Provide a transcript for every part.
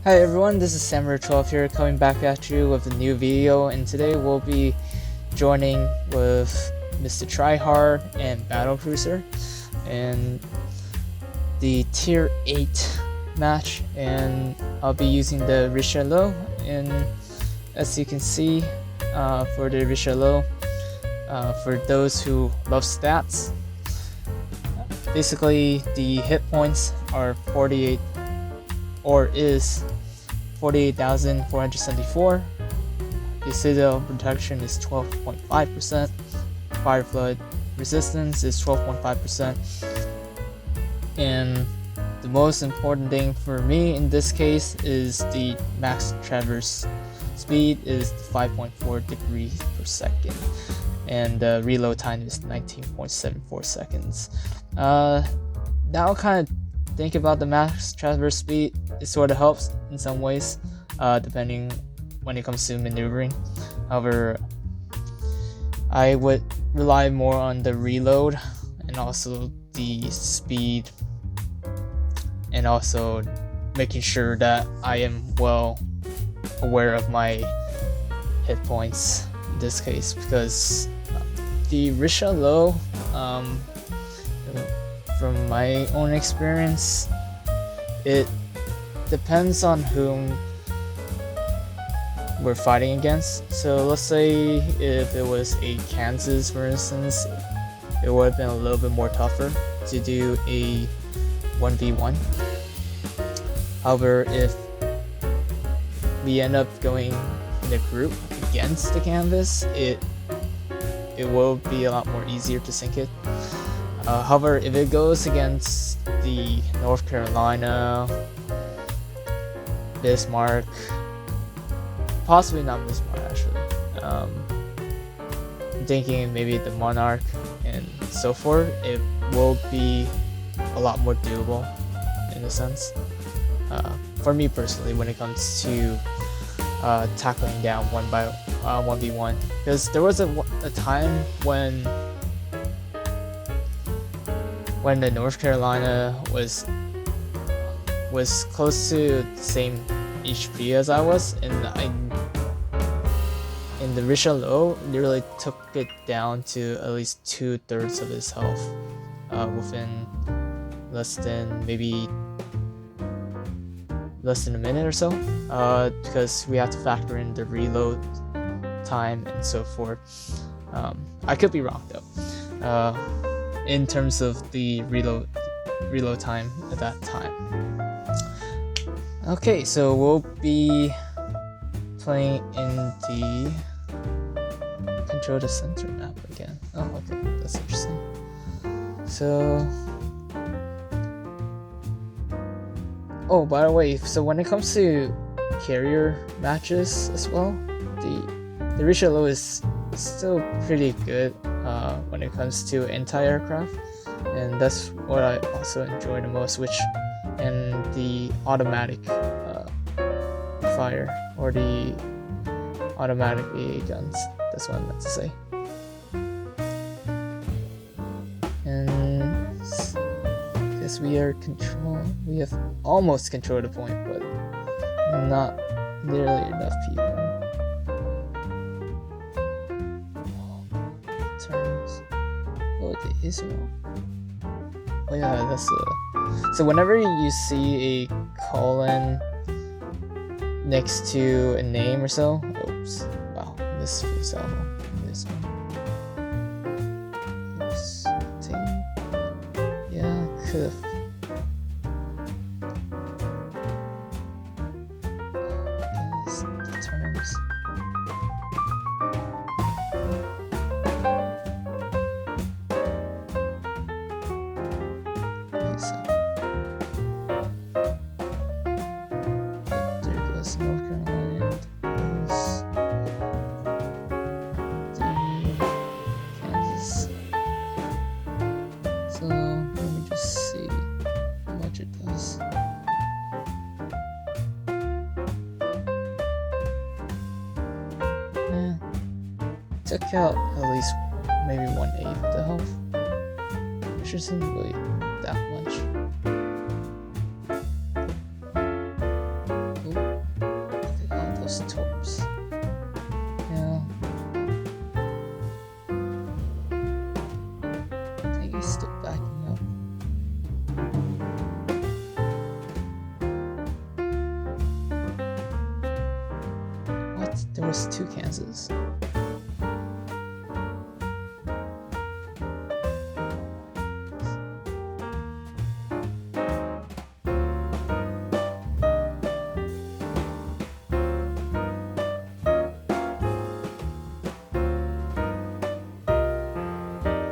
Hi everyone, this is Samurai12 here, coming back at you with a new video, and today we'll be joining with Mr. Tryhard and Battlecruiser in the Tier 8 match, and I'll be using the referral, and as you can see, for the referral, for those who love stats, basically the hit points are 48 or is 48,474. The citadel protection is 12.5%. Fire flood resistance is 12.5%. And the most important thing for me in this case is the max traverse speed is 5.4 degrees per second. And the reload time is 19.74 seconds. Now kind of think about the max traverse speed. It sort of helps in some ways, depending when it comes to maneuvering. However, I would rely more on the reload and also the speed, and also making sure that I am well aware of my hit points in this case, because the referral, from my own experience, it depends on whom we're fighting against. So let's say if it was a Kansas, for instance, it would have been a little bit more tougher to do a 1v1. However, if we end up going in a group against the canvas, it will be a lot more easier to sink it. However, if it goes against the North Carolina, Bismarck, possibly not Bismarck actually, I'm thinking maybe the Monarch and so forth, it will be a lot more doable in a sense. For me personally, when it comes to tackling down 1v1, because there was a time when the North Carolina was close to the same HP as I was, and in the referral literally took it down to at least 2/3 of his health within less than a minute or so, because we have to factor in the reload time and so forth. I could be wrong though, in terms of the reload time at that time. Okay, so we'll be playing in the control the center map again. Oh, okay, that's interesting. So, oh, by the way, so when it comes to carrier matches as well, the referral is still pretty good when it comes to anti-aircraft, and that's what I also enjoy the most, and the automatic fire, or the automatic AA guns, that's what I meant to say. And I guess we have almost controlled the point, but not nearly enough people. Turns. Oh, the Israel. Oh yeah, that's so whenever you see a colon next to a name or so, oops, wow, this was this one. Oops, yeah, could've. The terms. North Carolina is Kansas. So let me just see how much it does. Yeah, took out at least maybe 1/8 of the health, which isn't really that much. Ooh. those torps. Yeah. I think he's still backing up. What? There was 2 Kansas.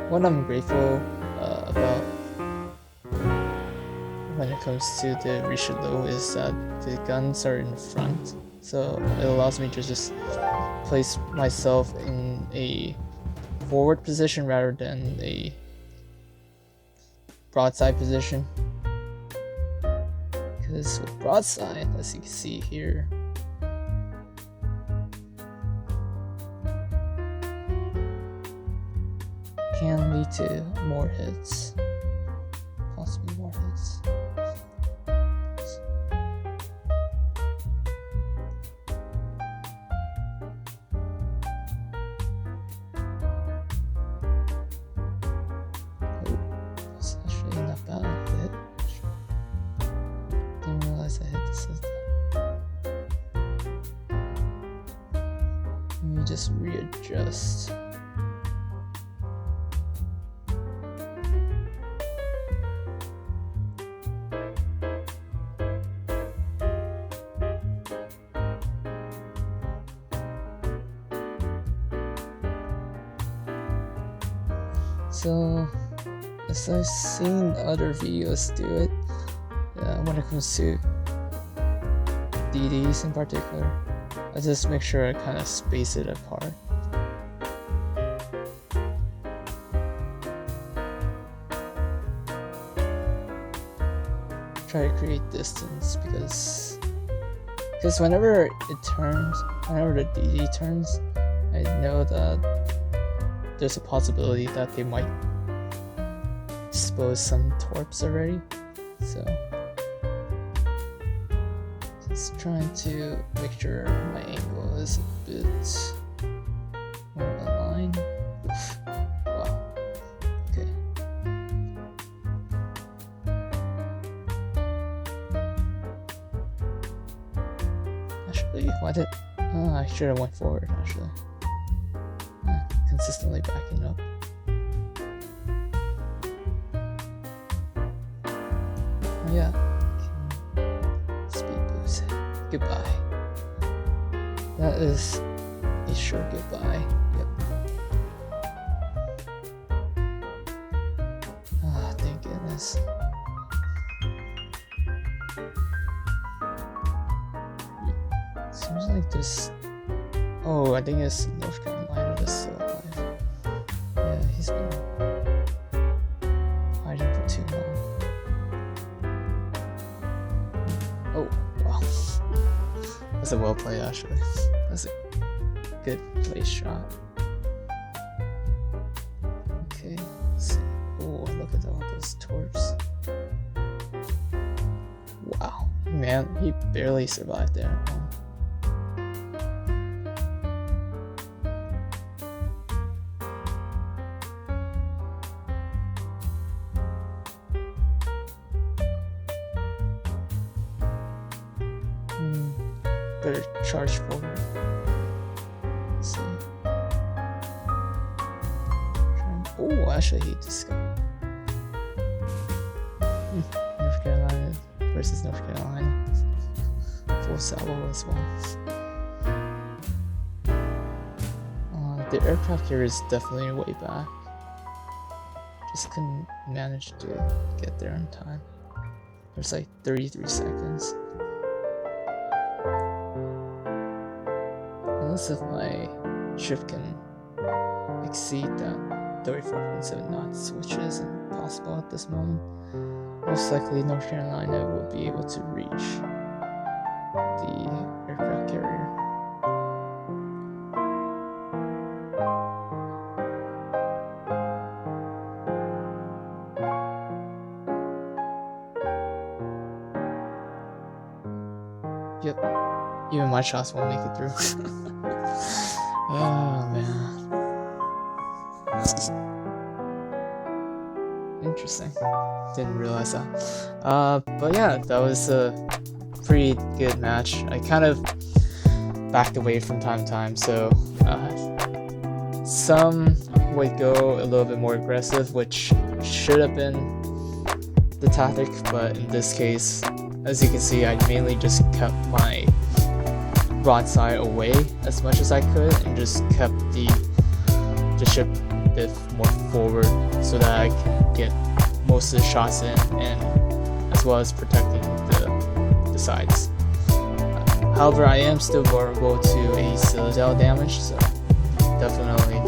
What I'm grateful about when it comes to the Richelieu is that the guns are in the front, so it allows me to just place myself in a forward position rather than a broadside position. Because with broadside, as you can see here, can lead to more hits, possibly more hits. Oh, that's actually not bad to hit. Didn't realize I hit the system. Let me just readjust. So, as I've seen other videos do it, when it comes to DDs in particular, I just make sure I kind of space it apart. Try to create distance because whenever it turns, whenever the DD turns, I know that there's a possibility that they might expose some torps already, so just trying to make sure my angle is a bit more aligned. Oof. Wow. Okay. Actually, why did I should have went forward actually. Consistently backing up. Oh yeah. Speed boost. Goodbye. That is a sure goodbye. Yep. Ah, thank goodness. Seems like this. Oh, I think it's North Carolina that's still alive. Yeah, he's been hiding for too long. Oh, wow. That's a well play, actually. That's a good play shot. Okay, let's see. Oh, look at all those torps. Wow, man, he barely survived there. Better charge forward. Let's see. Oh, actually, he just got North Carolina versus North Carolina. Full salvo as well. The aircraft carrier is definitely way back. Just couldn't manage to get there in time. There's like 33 seconds. Unless if my ship can exceed that 34.7 knots, which isn't possible at this moment, most likely North Carolina will be able to reach the aircraft carrier. Yep. Even my shots won't make it through. Oh man. Interesting. Didn't realize that. But yeah, that was a pretty good match. I kind of backed away from time to time, so some would go a little bit more aggressive, which should have been the tactic, but in this case, as you can see, I mainly just kept my broadside away as much as I could and just kept the ship a bit more forward so that I can get most of the shots in, and as well as protecting the sides. However, I am still vulnerable to a Citadel damage, so definitely